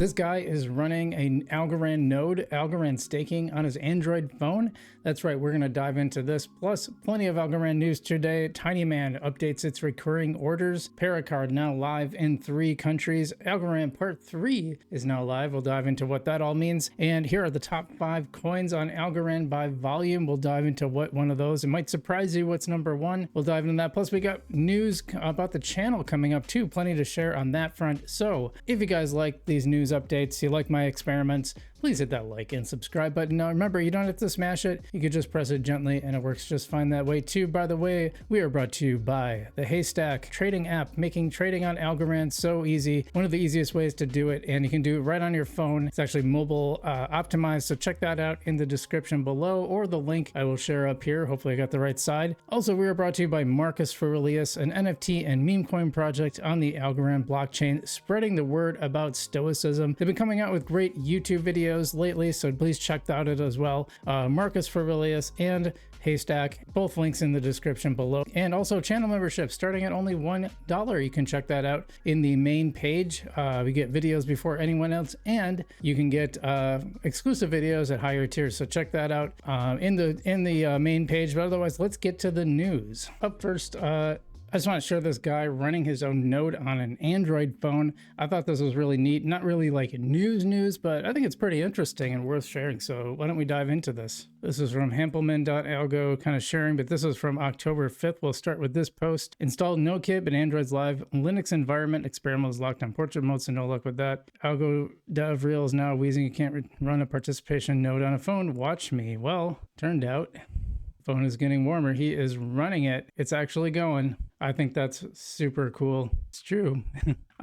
This guy is running an Algorand node, Algorand staking on his Android phone. That's right, we're going to dive into this. Plus, plenty of Algorand news today. TinyMan updates its recurring orders. Paracard now live in 3 countries. Algorand Part 3 is now live. We'll dive into what that all means. And here are the top 5 coins on Algorand by volume. We'll dive into what one of those. It might surprise you what's number 1. We'll dive into that. Plus, we got news about the channel coming up too. Plenty to share on that front. So if you guys like these news updates, you like my experiments, please hit that like and subscribe button. Now remember, you don't have to smash it. You can just press it gently and it works just fine that way too. By the way, we are brought to you by the Haystack trading app, making trading on Algorand so easy. One of the easiest ways to do it, and you can do it right on your phone. It's actually mobile optimized, so check that out in the description below or the link I will share up here. Hopefully I got the right side. Also, we are brought to you by Marcus Aurelius, an NFT and meme coin project on the Algorand blockchain, spreading the word about stoicism. They've been coming out with great YouTube videos lately, so please check that out as well. Marcus Aurelius and Haystack, both links in the description below. And also channel membership starting at only $1. You can check that out in the main page. We get videos before anyone else, and you can get exclusive videos at higher tiers, so check that out in the main page. But otherwise, let's get to the news. Up first, I just want to show this guy running his own node on an Android phone. I thought this was really neat. Not really like news, but I think it's pretty interesting and worth sharing. So why don't we dive into this? This is from Hampelman.algo, kind of sharing, but this is from October 5th. We'll start with this post. Installed no-kib in Android's live Linux environment. Experiment is locked on portrait mode, so no luck with that. Algo dev real is now wheezing. You can't run a participation node on a phone. Watch me. Well, turned out phone is getting warmer. He is running it. It's actually going. I think that's super cool. It's true.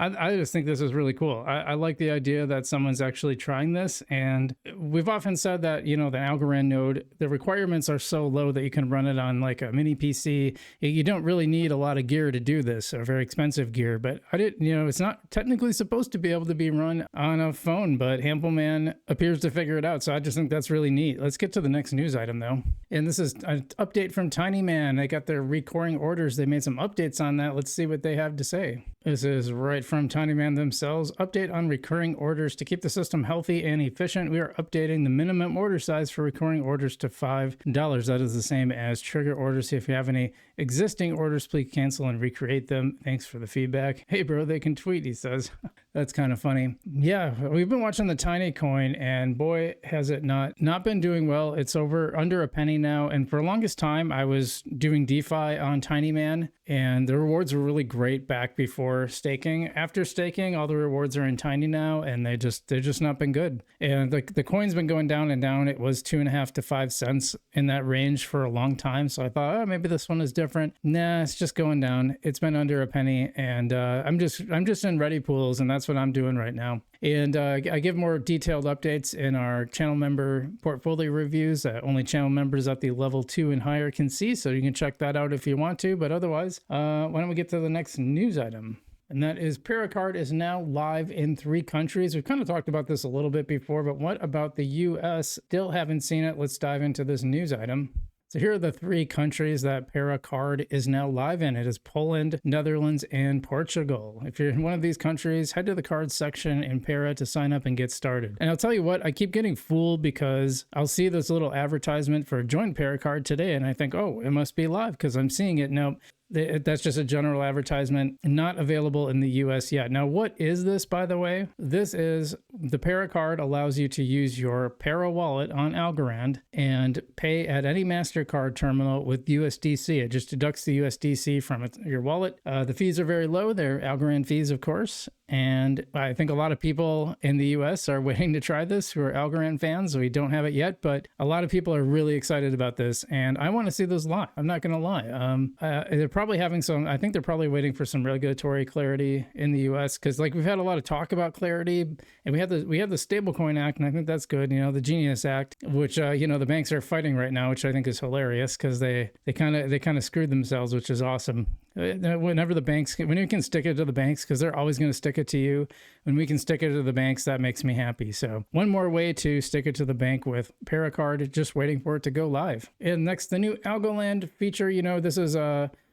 I just think this is really cool. I like the idea that someone's actually trying this. And we've often said that, you know, the Algorand node, the requirements are so low that you can run it on like a mini PC. You don't really need a lot of gear to do this, or very expensive gear. But I didn't, you know, it's not technically supposed to be able to be run on a phone, but Hampelman appears to figure it out. So I just think that's really neat. Let's get to the next news item though. And this is an update from TinyMan. They got their recurring orders. They made some updates on that. Let's see what they have to say. This is right from TinyMan themselves. Update on recurring orders. To keep the system healthy and efficient, we are updating the minimum order size for recurring orders to $5. That is the same as trigger orders. If you have any existing orders, please cancel and recreate them. Thanks for the feedback. Hey bro, they can tweet, he says. That's kind of funny. Yeah, we've been watching the Tiny coin, and boy, has it not been doing well. It's under a penny now, and for the longest time, I was doing DeFi on TinyMan, and the rewards were really great back before staking. After staking, all the rewards are in Tiny now, and they've just not been good. And the coin's been going down and down. It was 2.5 to 5 cents in that range for a long time, so I thought, oh, maybe this one is different. Nah, it's just going down. It's been under a penny, and I'm just in ready pools, and that's what I'm doing right now. And I give more detailed updates in our channel member portfolio reviews that only channel members at the level 2 and higher can see, so you can check that out if you want to. But otherwise, why don't we get to the next news item? And that is Paracard is now live in 3 countries. We've kind of talked about this a little bit before, but what about the US? Still haven't seen it. Let's dive into this news item. So here are the 3 countries that Paracard is now live in. It is Poland, Netherlands, and Portugal. If you're in one of these countries, head to the cards section in Para to sign up and get started. And I'll tell you what, I keep getting fooled because I'll see this little advertisement for join Paracard today, and I think, oh, it must be live because I'm seeing it. No, that's just a general advertisement, not available in the US yet. Now, what is this, by the way? This is the Paracard allows you to use your Para wallet on Algorand and pay at any MasterCard terminal with USDC. It just deducts the USDC from your wallet. The fees are very low. They're Algorand fees, of course. And I think a lot of people in the US are waiting to try this who are Algorand fans. We don't have it yet, but a lot of people are really excited about this. And I want to see this live. I'm not going to lie. They're probably having I think they're probably waiting for some regulatory clarity in the US, because like we've had a lot of talk about clarity, and we have the Stablecoin Act, and I think that's good. You know, the Genius Act, which, you know, the banks are fighting right now, which I think is hilarious because they kind of screwed themselves, which is awesome. Whenever the banks, when you can stick it to the banks, because they're always going to stick it to you. When we can stick it to the banks, that makes me happy. So one more way to stick it to the bank with Paracard, just waiting for it to go live. And next, the new Algorand feature. You know, this is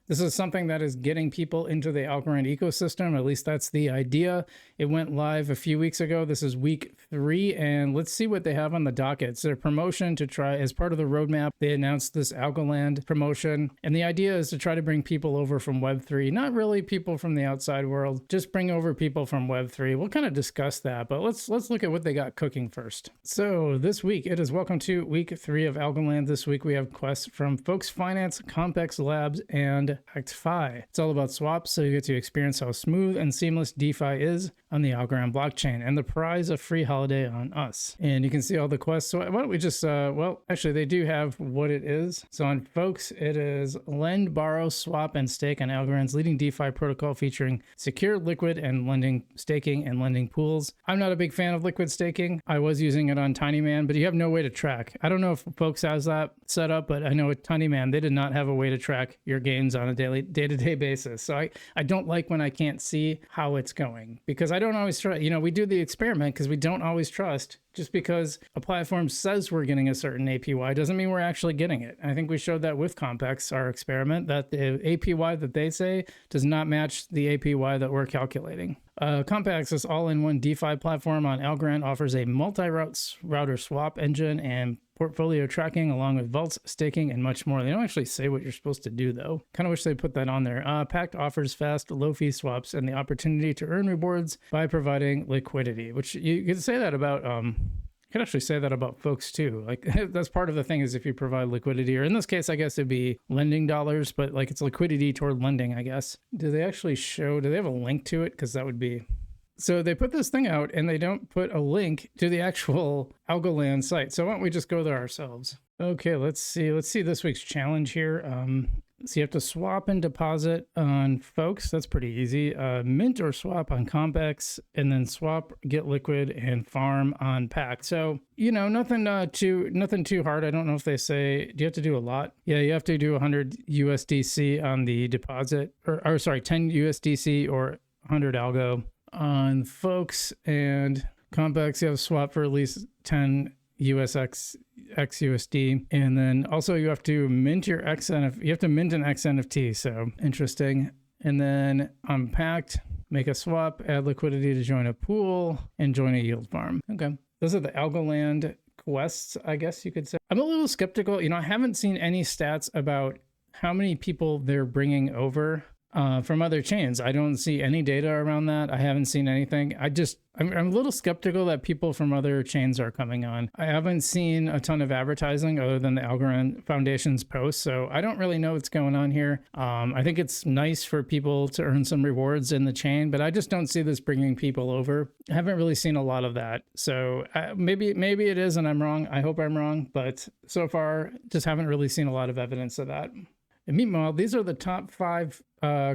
This is something that is getting people into the Algorand ecosystem. At least that's the idea. It went live a few weeks ago. This is week 3, and let's see what they have on the docket. It's their promotion to try, as part of the roadmap, they announced this Algorand promotion, and the idea is to try to bring people over from Web3, not really people from the outside world, just bring over people from Web3. We'll kind of discuss that, but let's look at what they got cooking first. So this week, it is welcome to week 3 of Algorand. This week we have quests from Folks Finance, Compex Labs, and XFi. It's all about swaps, so you get to experience how smooth and seamless DeFi is on the Algorand blockchain, and the prize a free holiday on us. And you can see all the quests. So why don't we just, well, actually they do have what it is. So on Folks, it is lend, borrow, swap, and stake on Algorand's leading DeFi protocol featuring secure, liquid, and lending, staking, and lending pools. I'm not a big fan of liquid staking. I was using it on Tinyman, but you have no way to track. I don't know if Folks has that set up, but I know at Tinyman, they did not have a way to track your gains on a day-to-day basis. So I don't like when I can't see how it's going, because I don't always trust, we do the experiment because we don't always trust. Just because a platform says we're getting a certain APY doesn't mean we're actually getting it. I think we showed that with Compex, our experiment, that the APY that they say does not match the APY that we're calculating. Compex, this all-in-one DeFi platform on Algorand, offers a multi-router swap engine and portfolio tracking along with vaults, staking, and much more. They don't actually say what you're supposed to do, though. Kind of wish they put that on there. Pact offers fast, low-fee swaps and the opportunity to earn rewards by providing liquidity, which you could say that about... You could actually say that about Folks too. Like that's part of the thing is if you provide liquidity, or in this case, I guess it'd be lending dollars, but like it's liquidity toward lending, I guess. Do they actually show, do they have a link to it? Because that would be... So they put this thing out and they don't put a link to the actual Algorand site. So why don't we just go there ourselves? Okay, let's see this week's challenge here. So you have to swap and deposit on Folks. That's pretty easy. Mint or swap on Compex, and then swap, get liquid, and farm on Pact. So, nothing too hard. I don't know if they say, do you have to do a lot? Yeah, you have to do 100 USDC on the deposit, or sorry, 10 USDC or 100 algo on Folks, and Compex. You have to swap for at least 10 XUSD, and then also you have to mint your XNF. You have to mint an XNFT. So interesting. And then on Pact, make a swap, add liquidity to join a pool, and join a yield farm. Okay, those are the Algorand quests, I guess you could say. I'm a little skeptical. I haven't seen any stats about how many people they're bringing over from other chains. I don't see any data around that. I haven't seen anything. I'm a little skeptical that people from other chains are coming on. I haven't seen a ton of advertising other than the Algorand Foundation's posts, so I don't really know what's going on here. I think it's nice for people to earn some rewards in the chain, but I just don't see this bringing people over. I haven't really seen a lot of that. So maybe it is and I'm wrong. I hope I'm wrong, but so far just haven't really seen a lot of evidence of that. And meanwhile, these are the top 5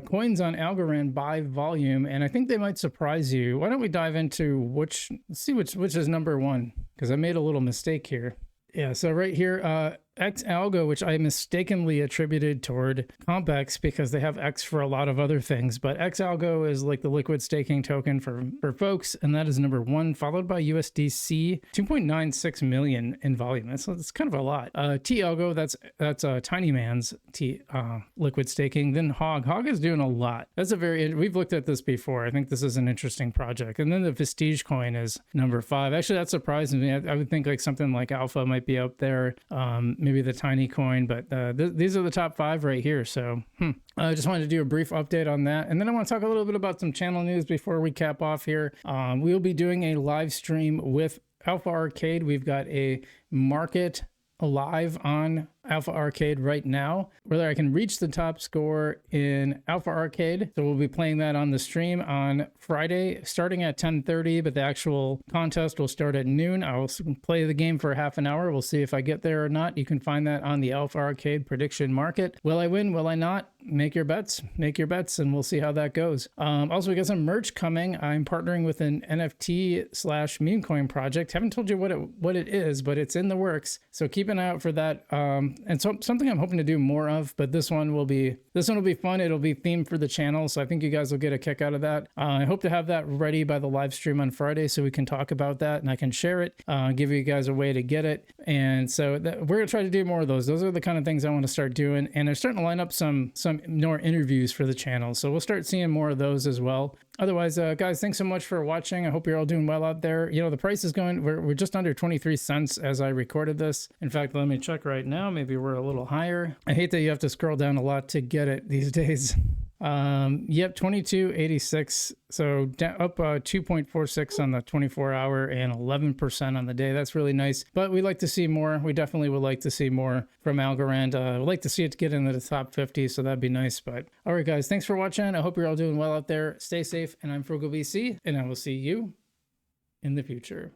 coins on Algorand by volume, and I think they might surprise you. Why don't we dive into let's see which is number 1, because I made a little mistake here. Yeah, so right here, Xalgo, which I mistakenly attributed toward Compex because they have X for a lot of other things, but Xalgo is like the liquid staking token for Folks, and that is number 1, followed by USDC, 2.96 million in volume. That's kind of a lot. Talgo, that's Tinyman's liquid staking. Then Hog is doing a lot. We've looked at this before. I think this is an interesting project. And then the Vestige coin is number 5. Actually, that surprised me. I would think like something like Alpha might be up there. Maybe the Tiny coin, but these are the top 5 right here. So I just wanted to do a brief update on that. And then I want to talk a little bit about some channel news before we cap off here. We'll be doing a live stream with Alpha Arcade. We've got a market live on Alpha Arcade right now, whether I can reach the top score in Alpha Arcade. So we'll be playing that on the stream on Friday, starting at 10:30, but the actual contest will start at noon. I will play the game for half an hour. We'll see if I get there or not. You can find that on the Alpha Arcade prediction market. Will I win? Will I not? Make your bets, and we'll see how that goes. Also, we got some merch coming. I'm partnering with an NFT/meme coin project. Haven't told you what it is, but it's in the works. So keep an eye out for that. and so something I'm hoping to do more of, but this one will be fun. It'll be themed for the channel, so I think you guys will get a kick out of that. I hope to have that ready by the live stream on Friday so we can talk about that and I can share it, give you guys a way to get it. And so we're gonna try to do more of those. Those are the kind of things I want to start doing, and they're starting to line up some more interviews for the channel, so we'll start seeing more of those as well. Otherwise, guys, thanks so much for watching. I hope you're all doing well out there. You know, the price is going, we're just under 23 cents as I recorded this. In fact, let me check right now. Maybe we're a little higher. I hate that you have to scroll down a lot to get it these days. Yep, 22.86. So up 2.46 on the 24-hour and 11% on the day. That's really nice. But we'd like to see more. We definitely would like to see more from Algorand. We'd like to see it get into the top 50, so that'd be nice. But all right, guys, thanks for watching. I hope you're all doing well out there. Stay safe, and I'm Frugal BC, and I will see you in the future.